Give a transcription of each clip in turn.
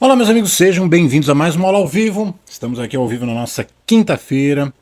Olá, meus amigos, sejam bem-vindos a mais uma aula ao vivo. Estamos aqui ao vivo na nossa quinta-feira,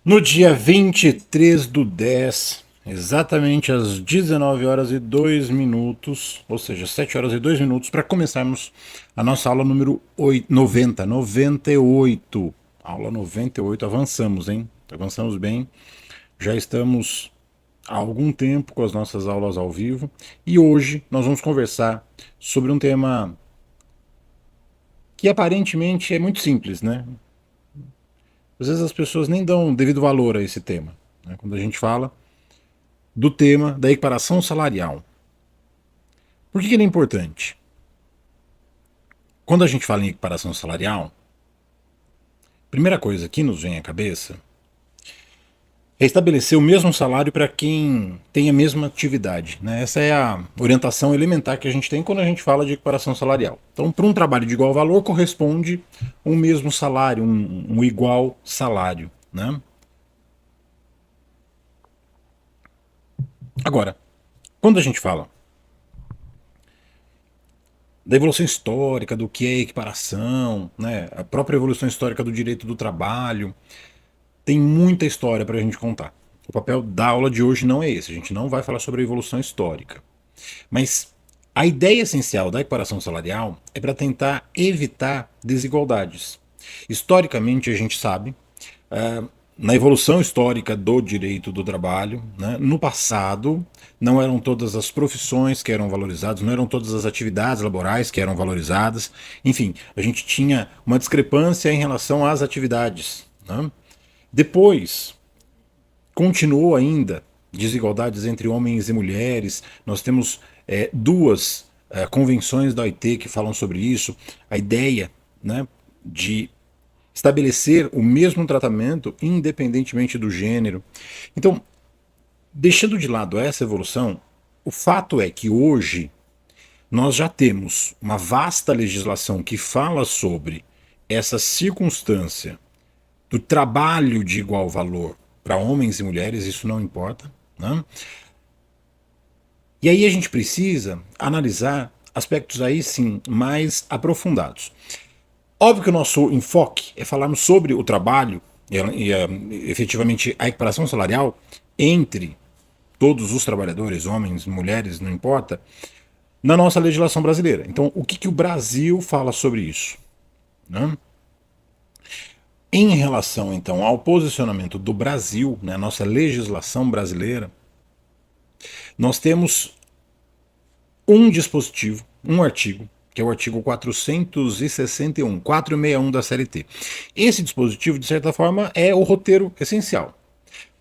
no dia 23 do 10, exatamente às 19 horas e 2 minutos, ou seja, 7 horas e 2 minutos, para começarmos a nossa aula número 98. Aula 98, avançamos, hein? Avançamos bem. Já estamos há algum tempo com as nossas aulas ao vivo e hoje nós vamos conversar sobre um tema que aparentemente é muito simples, né? Às vezes as pessoas nem dão devido valor a esse tema, né? Quando a gente fala do tema da equiparação salarial. Por que ele é importante? Quando a gente fala em equiparação salarial, a primeira coisa que nos vem à cabeça é estabelecer o mesmo salário para quem tem a mesma atividade, né? Essa é a orientação elementar que a gente tem quando a gente fala de equiparação salarial. Então, para um trabalho de igual valor, corresponde um mesmo salário, um igual salário, né? Agora, quando a gente fala da evolução histórica, do que é equiparação, né, a própria evolução histórica do direito do trabalho, tem muita história para a gente contar. O papel da aula de hoje não é esse, a gente não vai falar sobre a evolução histórica. Mas a ideia essencial da equiparação salarial é para tentar evitar desigualdades. Historicamente, a gente sabe, na evolução histórica do direito do trabalho, né, no passado, não eram todas as profissões que eram valorizadas, não eram todas as atividades laborais que eram valorizadas. Enfim, a gente tinha uma discrepância em relação às atividades, né? Depois, continuou ainda desigualdades entre homens e mulheres. Nós temos duas convenções da OIT que falam sobre isso. A ideia, né, de estabelecer o mesmo tratamento independentemente do gênero. Então, deixando de lado essa evolução, o fato é que hoje nós já temos uma vasta legislação que fala sobre essa circunstância do trabalho de igual valor para homens e mulheres, isso não importa, né? E aí a gente precisa analisar aspectos aí sim mais aprofundados. Óbvio que o nosso enfoque é falarmos sobre o trabalho e efetivamente a equiparação salarial entre todos os trabalhadores, homens, mulheres, não importa, na nossa legislação brasileira. Então, o que o Brasil fala sobre isso, né? Em relação, então, ao posicionamento do Brasil, né, nossa legislação brasileira, nós temos um dispositivo, um artigo, que é o artigo 461 da CLT. Esse dispositivo, de certa forma, é o roteiro essencial.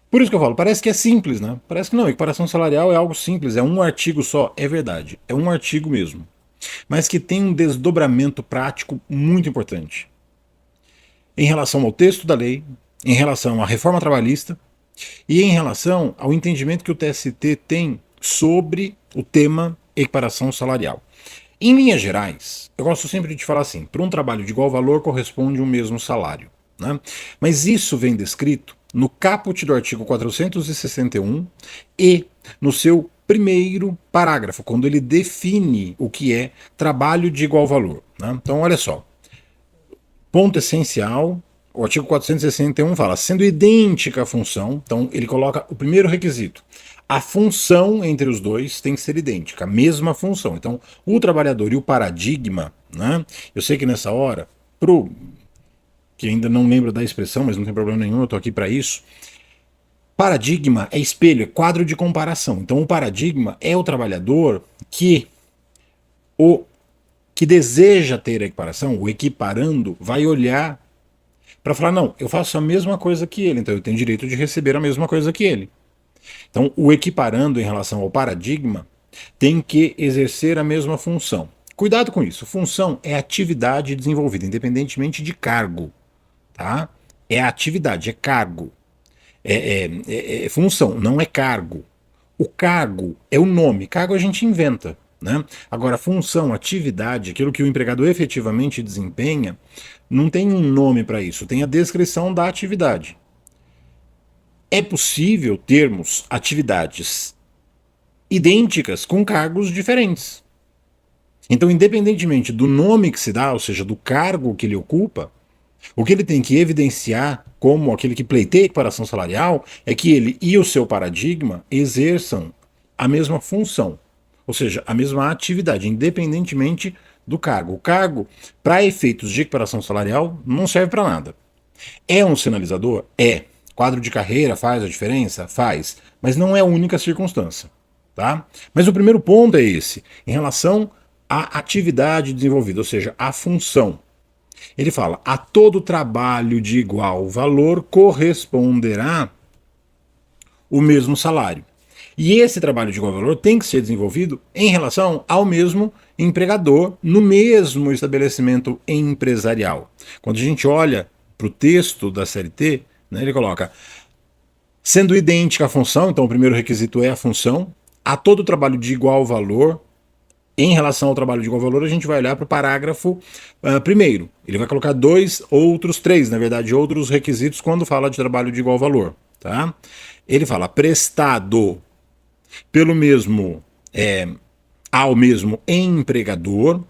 Por isso que eu falo, parece que é simples, né? Parece que não, equiparação salarial é algo simples, é um artigo só. É verdade, é um artigo mesmo. Mas que tem um desdobramento prático muito importante. Em relação ao texto da lei, em relação à reforma trabalhista e em relação ao entendimento que o TST tem sobre o tema equiparação salarial. Em linhas gerais, eu gosto sempre de falar assim: para um trabalho de igual valor corresponde um mesmo salário, né? Mas isso vem descrito no caput do artigo 461 e no seu primeiro parágrafo, quando ele define o que é trabalho de igual valor, né? Então, olha só. Ponto essencial, o artigo 461 fala, sendo idêntica a função, então ele coloca o primeiro requisito. A função entre os dois tem que ser idêntica, a mesma função. Então, o trabalhador e o paradigma, né? Eu sei que nessa hora, que ainda não lembro da expressão, mas não tem problema nenhum, eu estou aqui para isso. Paradigma é espelho, é quadro de comparação. Então, o paradigma é o trabalhador o que deseja ter a equiparação, o equiparando, vai olhar para falar, não, eu faço a mesma coisa que ele, então eu tenho direito de receber a mesma coisa que ele. Então, o equiparando em relação ao paradigma tem que exercer a mesma função. Cuidado com isso. Função é atividade desenvolvida, independentemente de cargo. Tá? É atividade, é cargo. É função, não é cargo. O cargo é o nome. Cargo a gente inventa. Né? Agora, função, atividade, aquilo que o empregado efetivamente desempenha, não tem um nome para isso, tem a descrição da atividade. É possível termos atividades idênticas com cargos diferentes. Então, independentemente do nome que se dá, ou seja, do cargo que ele ocupa, o que ele tem que evidenciar como aquele que pleiteia equiparação salarial é que ele e o seu paradigma exerçam a mesma função, ou seja, a mesma atividade, independentemente do cargo. O cargo, para efeitos de equiparação salarial, não serve para nada. É um sinalizador? É. Quadro de carreira faz a diferença? Faz. Mas não é a única circunstância. Tá? Mas o primeiro ponto é esse, em relação à atividade desenvolvida, ou seja, à função. Ele fala: a todo trabalho de igual valor corresponderá o mesmo salário. E esse trabalho de igual valor tem que ser desenvolvido em relação ao mesmo empregador, no mesmo estabelecimento empresarial. Quando a gente olha para o texto da CLT, né, ele coloca: sendo idêntica a função, então o primeiro requisito é a função, a todo trabalho de igual valor. Em relação ao trabalho de igual valor, a gente vai olhar para o parágrafo primeiro. Ele vai colocar três, na verdade, outros requisitos quando fala de trabalho de igual valor. Tá? Ele fala: prestado pelo mesmo, ao mesmo empregador,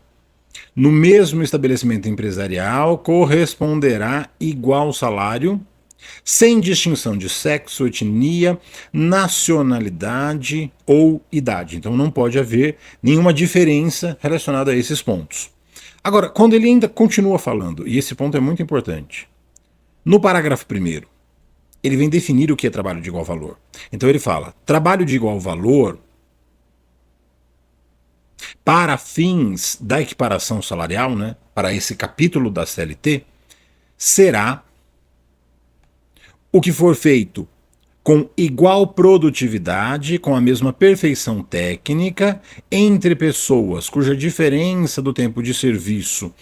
no mesmo estabelecimento empresarial, corresponderá igual salário, sem distinção de sexo, etnia, nacionalidade ou idade. Então não pode haver nenhuma diferença relacionada a esses pontos. Agora, quando ele ainda continua falando, e esse ponto é muito importante, no parágrafo primeiro, ele vem definir o que é trabalho de igual valor. Então ele fala: trabalho de igual valor para fins da equiparação salarial, né, para esse capítulo da CLT, será o que for feito com igual produtividade, com a mesma perfeição técnica, entre pessoas cuja diferença do tempo de serviço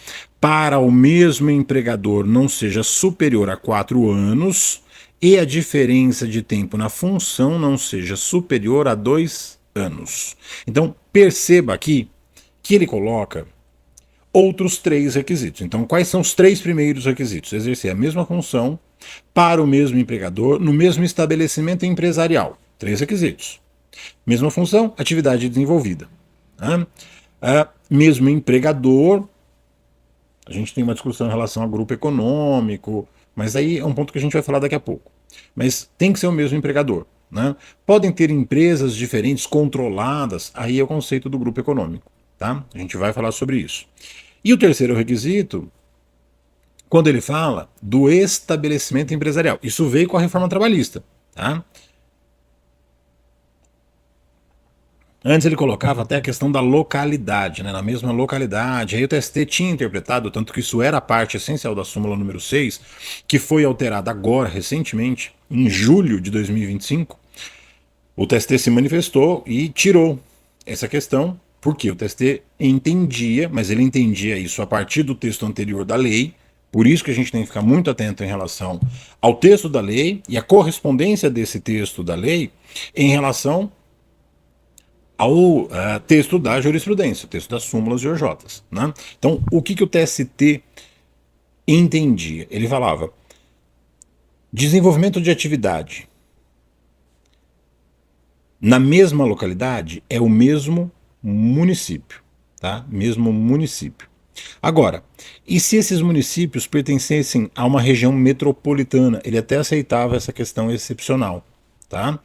para o mesmo empregador não seja superior a 4 anos e a diferença de tempo na função não seja superior a 2 anos. Então, perceba aqui que ele coloca outros 3 requisitos. Então, quais são os 3 primeiros requisitos? Exercer a mesma função para o mesmo empregador no mesmo estabelecimento empresarial. 3 requisitos. Mesma função, atividade desenvolvida. Né? Mesmo empregador, a gente tem uma discussão em relação ao grupo econômico, mas aí é um ponto que a gente vai falar daqui a pouco. Mas tem que ser o mesmo empregador. Né? Podem ter empresas diferentes controladas, aí é o conceito do grupo econômico. Tá? A gente vai falar sobre isso. E o terceiro requisito, quando ele fala do estabelecimento empresarial, isso veio com a reforma trabalhista. Tá? Antes ele colocava até a questão da localidade, né? Na mesma localidade. Aí o TST tinha interpretado, tanto que isso era a parte essencial da súmula número 6, que foi alterada agora, recentemente, em julho de 2025. O TST se manifestou e tirou essa questão, porque o TST entendia, mas ele entendia isso a partir do texto anterior da lei. Por isso que a gente tem que ficar muito atento em relação ao texto da lei e a correspondência desse texto da lei em relação ao texto da jurisprudência, o texto das súmulas e OJs. Né? Então, o que o TST entendia? Ele falava: desenvolvimento de atividade na mesma localidade é o mesmo município, tá? Mesmo município. Agora, e se esses municípios pertencessem a uma região metropolitana? Ele até aceitava essa questão excepcional, tá?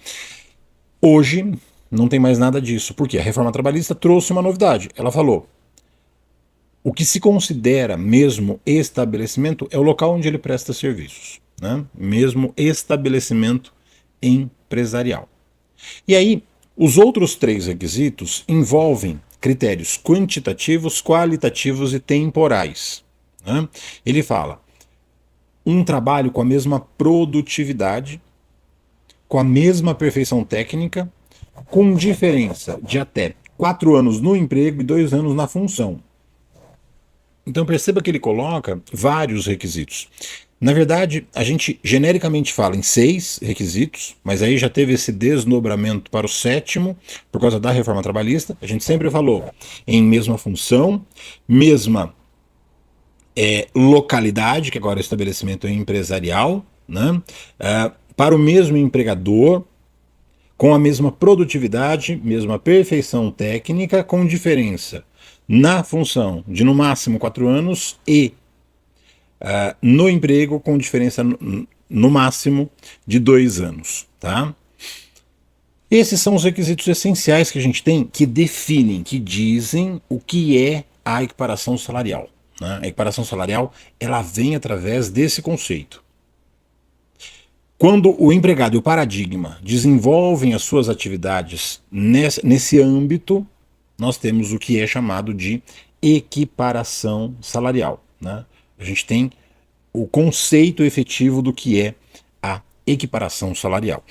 Hoje não tem mais nada disso, porque a reforma trabalhista trouxe uma novidade. Ela falou: o que se considera mesmo estabelecimento é o local onde ele presta serviços, né? Mesmo estabelecimento empresarial. E aí, os outros 3 requisitos envolvem critérios quantitativos, qualitativos e temporais. Né? Ele fala: um trabalho com a mesma produtividade, com a mesma perfeição técnica, com diferença de até 4 anos no emprego e 2 anos na função. Então perceba que ele coloca vários requisitos. Na verdade, a gente genericamente fala em 6 requisitos, mas aí já teve esse desdobramento para o 7º, por causa da reforma trabalhista. A gente sempre falou em mesma função, mesma localidade, que agora é estabelecimento empresarial, né? Para o mesmo empregador, com a mesma produtividade, mesma perfeição técnica, com diferença na função de no máximo 4 anos e no emprego com diferença no máximo de 2 anos, tá? Esses são os requisitos essenciais que a gente tem que definem, que dizem o que é a equiparação salarial, né? A equiparação salarial, ela vem através desse conceito. Quando o empregado e o paradigma desenvolvem as suas atividades nesse âmbito, nós temos o que é chamado de equiparação salarial, né? A gente tem o conceito efetivo do que é a equiparação salarial.